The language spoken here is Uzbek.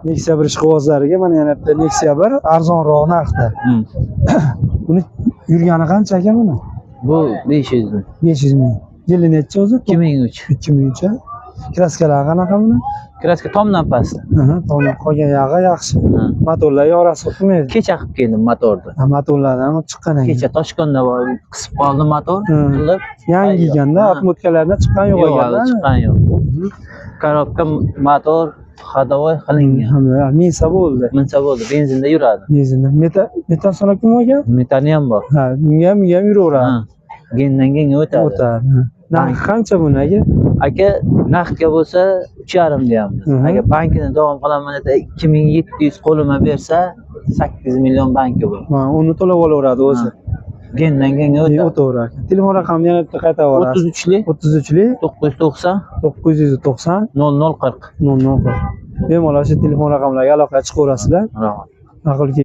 Nexia 1 ishqibozlariga mana yana bitta Nexia 1 arzonroq narxda. Buni yurgani qancha ekan buni? Bu 500 ming. 500 ming. Yili necha o'zi? 2003. 2003. Kraskalar qanaqa buni? Kraska tomdan pastda. Tomdan qolgan yog'i yaxshi. Motorlar yorasi o'tmaydi. Kecha qilib keldim motorni. Motorlardan olib chiqqan ekan. Kecha Toshkentda qisib qoldi motor. Qilib yangi ekanda, atmosferlardan chiqqan yo'q ekanda. Chiqqan yo'q. Korobka motor ходовой qilingan. Minsa bo'ldi. Minsa bo'ldi. Benzinda yuradi. Benzinda. Metan so'nakmi ekan? Metani ham bor. Ha, bunga ham yuraveradi. Gendan genga o'tadi. Narxi qancha buni aka? Aka, narxga bo'lsa 3,5 deyapmiz. Agar bankini davom qilaman desa 2700 qo'lima bersa 8 million banki bor. Uni to'lab olaveradi o'zi. Gendan genga o'taveradi. Telefon raqamini yana bitta qaytarib yuborasiz. 33lik 990 990 0040. Bemalol shu telefon raqamlariga aloqaga chiqaverasizlar. Rahmat. Ma'qul.